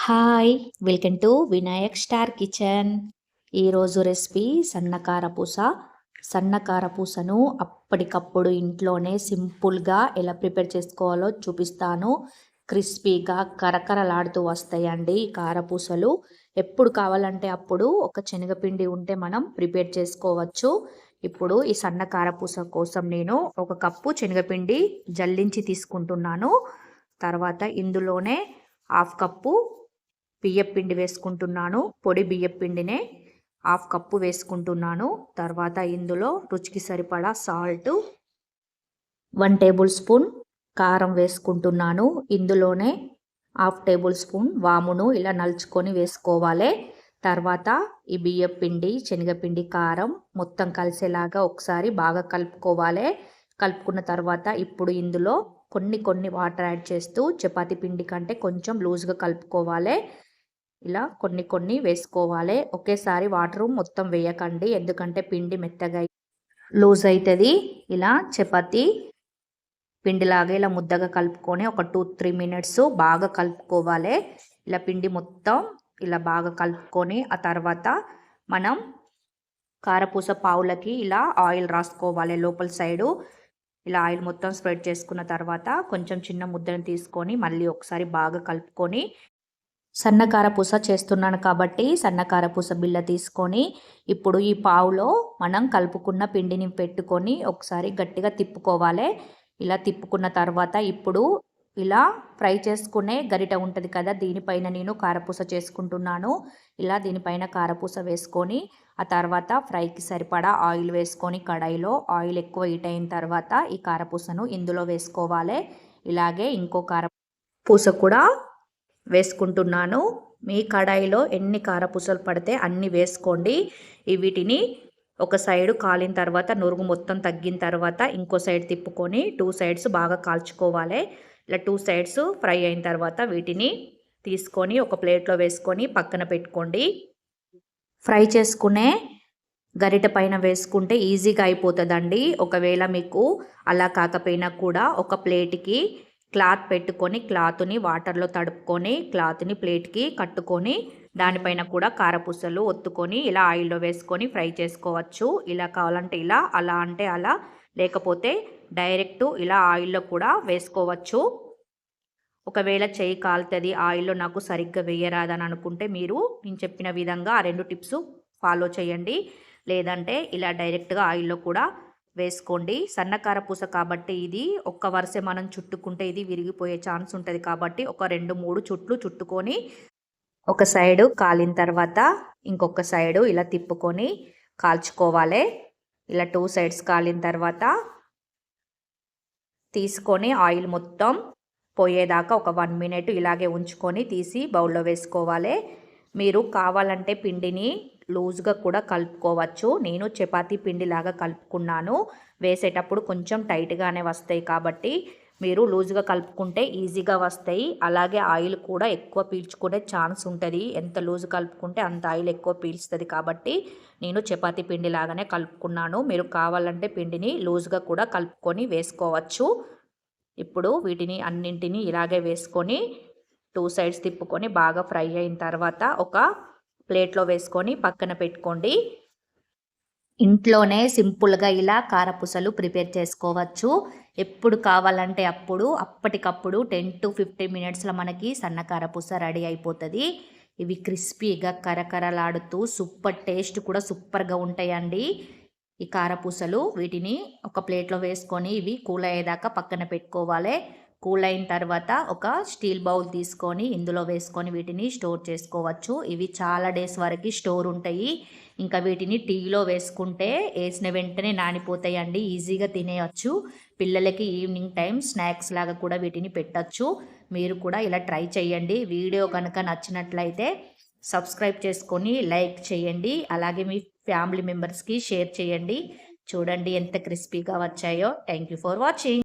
Hi! Welcome to Vinayak star kitchen. ఈరోజు recipe సన్నకారపూస. సన్నకారపూసను అప్పటికప్పుడు ఇంట్లోనే సింపుల్గా ఎలా ప్రిపేర్ చేసుకోవాలో చూపిస్తాను. క్రిస్పీగా కరకరలాడుతూ వస్తాయండి ఈ కారపూసలు. ఎప్పుడు కావాలంటే అప్పుడు ఒక శనగపిండి ఉంటే మనం ప్రిపేర్ చేసుకోవచ్చు. ఇప్పుడు ఈ సన్న కారపూస కోసం నేను ఒక కప్పు శనగపిండి జల్లించి తీసుకుంటున్నాను. తర్వాత ఇందులోనే హాఫ్ కప్పు బియ్యపిండి వేసుకుంటున్నాను. పొడి బియ్యపిండినే హాఫ్ కప్పు వేసుకుంటున్నాను. తర్వాత ఇందులో రుచికి సరిపడా సాల్ట్, 1 టేబుల్ స్పూన్ కారం వేసుకుంటున్నాను. ఇందులోనే హాఫ్ టేబుల్ స్పూన్ వామును ఇలా నలుచుకొని వేసుకోవాలి. తర్వాత ఈ బియ్యపిండి, శనగపిండి, కారం మొత్తం కలిసేలాగా ఒకసారి బాగా కలుపుకోవాలి. కలుపుకున్న తర్వాత ఇప్పుడు ఇందులో కొన్ని వాటర్ యాడ్ చేస్తూ చపాతీ పిండి కంటే కొంచెం లూజ్గా కలుపుకోవాలి. ఇలా కొన్ని వేసుకోవాలి. ఒకేసారి వాటర్ మొత్తం వేయకండి, ఎందుకంటే పిండి మెత్తగా లూజ్ అవుతుంది. ఇలా చపాతీ పిండిలాగా ఇలా ముద్దగా కలుపుకొని ఒక 2-3 మినిట్స్ బాగా కలుపుకోవాలి. ఇలా పిండి మొత్తం ఇలా బాగా కలుపుకొని ఆ తర్వాత మనం కారపూస పావులకి ఇలా ఆయిల్ రాసుకోవాలి లోపల సైడు. ఇలా ఆయిల్ మొత్తం స్ప్రెడ్ చేసుకున్న తర్వాత కొంచెం చిన్న ముద్దను తీసుకొని మళ్ళీ ఒకసారి బాగా కలుపుకొని, సన్నకారపూస చేస్తున్నాను కాబట్టి సన్నకారపూస బిళ్ళ తీసుకొని ఇప్పుడు ఈ పావులో మనం కలుపుకున్న పిండిని పెట్టుకొని ఒకసారి గట్టిగా తిప్పుకోవాలి. ఇలా తిప్పుకున్న తర్వాత ఇప్పుడు ఇలా ఫ్రై చేసుకునే గరిట ఉంటుంది కదా, దీనిపైన నేను కారపూస చేసుకుంటున్నాను. ఇలా దీనిపైన కారపూస వేసుకొని ఆ తర్వాత ఫ్రైకి సరిపడా ఆయిల్ వేసుకొని కడాయిలో ఆయిల్ ఎక్కువ హీట్ అయిన తర్వాత ఈ కారపూసను ఇందులో వేసుకోవాలి. ఇలాగే ఇంకో కారపూస కూడా వేసుకుంటున్నాను. మీ కడాయిలో ఎన్ని కారపూసలు పడితే అన్ని వేసుకోండి. వీటిని ఒక సైడు కాలిన తర్వాత నురుగు మొత్తం తగ్గిన తర్వాత ఇంకో సైడ్ తిప్పుకొని 2 సైడ్స్ బాగా కాల్చుకోవాలి. ఇలా 2 సైడ్స్ ఫ్రై అయిన తర్వాత వీటిని తీసుకొని ఒక ప్లేట్లో వేసుకొని పక్కన పెట్టుకోండి. ఫ్రై చేసుకునే గరిట పైన వేసుకుంటే ఈజీగా అయిపోతుందండి. ఒకవేళ మీకు అలా కాకపోయినా కూడా ఒక ప్లేట్కి క్లాత్ పెట్టుకొని క్లాత్ని వాటర్లో తడుపుకొని క్లాత్ని ప్లేట్కి కట్టుకొని దానిపైన కూడా కారపూసలు ఒత్తుకొని ఇలా ఆయిల్లో వేసుకొని ఫ్రై చేసుకోవచ్చు. ఇలా కావాలంటే ఇలా, అలా అంటే అలా, లేకపోతే డైరెక్ట్ ఇలా ఆయిల్లో కూడా వేసుకోవచ్చు. ఒకవేళ చెయ్యి కాలుతుంది, ఆయిల్లో నాకు సరిగ్గా వేయరాదని అనుకుంటే మీరు నేను చెప్పిన విధంగా ఆ 2 టిప్స్ ఫాలో చేయండి. లేదంటే ఇలా డైరెక్ట్గా ఆయిల్లో కూడా వేసుకోండి. సన్నకారపూస కాబట్టి ఇది ఒక్క వరుస మనం చుట్టుకుంటే ఇది విరిగిపోయే ఛాన్స్ ఉంటుంది కాబట్టి ఒక 2-3 చుట్లు చుట్టుకొని ఒక సైడు కాలిన తర్వాత ఇంకొక సైడు ఇలా తిప్పుకొని కాల్చుకోవాలి. ఇలా 2 సైడ్స్ కాలిన తర్వాత తీసుకొని ఆయిల్ మొత్తం పోయేదాకా ఒక 1 మినిట్ ఇలాగే ఉంచుకొని తీసి బౌల్లో వేసుకోవాలి. మీరు కావాలంటే పిండిని లూజ్గా కూడా కలుపుకోవచ్చు. నేను చపాతీ పిండిలాగా కలుపుకున్నాను. వేసేటప్పుడు కొంచెం టైట్గానే వస్తాయి కాబట్టి మీరు లూజ్గా కలుపుకుంటే ఈజీగా వస్తాయి. అలాగే ఆయిల్ కూడా ఎక్కువ పీల్చుకునే ఛాన్స్ ఉంటుంది. ఎంత లూజ్ కలుపుకుంటే అంత ఆయిల్ ఎక్కువ పీల్చుతుంది కాబట్టి నేను చపాతీ పిండిలాగానే కలుపుకున్నాను. మీరు కావాలంటే పిండిని లూజ్గా కూడా కలుపుకొని వేసుకోవచ్చు. ఇప్పుడు వీటిని అన్నింటినీ ఇలాగే వేసుకొని 2 సైడ్స్ తిప్పుకొని బాగా ఫ్రై అయిన తర్వాత ఒక ప్లేట్లో వేసుకొని పక్కన పెట్టుకోండి. ఇంట్లోనే సింపుల్గా ఇలా కారపూసలు ప్రిపేర్ చేసుకోవచ్చు. ఎప్పుడు కావాలంటే అప్పుడు అప్పటికప్పుడు 10-15 మినిట్స్లో మనకి సన్న కారపూస రెడీ అయిపోతుంది. ఇవి క్రిస్పీగా కరకరలాడుతూ సూపర్ టేస్ట్ కూడా సూపర్గా ఉంటాయండి ఈ కారపూసలు. వీటిని ఒక ప్లేట్లో వేసుకొని ఇవి కూల్ అయ్యేదాకా పక్కన పెట్టుకోవాలి. కూల్ అయిన తర్వాత ఒక స్టీల్ బౌల్ తీసుకొని ఇందులో వేసుకొని వీటిని స్టోర్ చేసుకోవచ్చు. ఇవి చాలా డేస్ వరకు స్టోర్ ఉంటాయి. ఇంకా వీటిని టీలో వేసుకుంటే వేసిన వెంటనే నానిపోతాయండి, ఈజీగా తినేయచ్చు. పిల్లలకి ఈవినింగ్ టైం స్నాక్స్ లాగా కూడా వీటిని పెట్టచ్చు. మీరు కూడా ఇలా ట్రై చేయండి. వీడియో కనుక నచ్చినట్లయితే సబ్స్క్రైబ్ చేసుకొని లైక్ చేయండి. అలాగే మీ ఫ్యామిలీ మెంబర్స్కి షేర్ చేయండి. చూడండి ఎంత క్రిస్పీగా వచ్చాయో. Thank you for watching.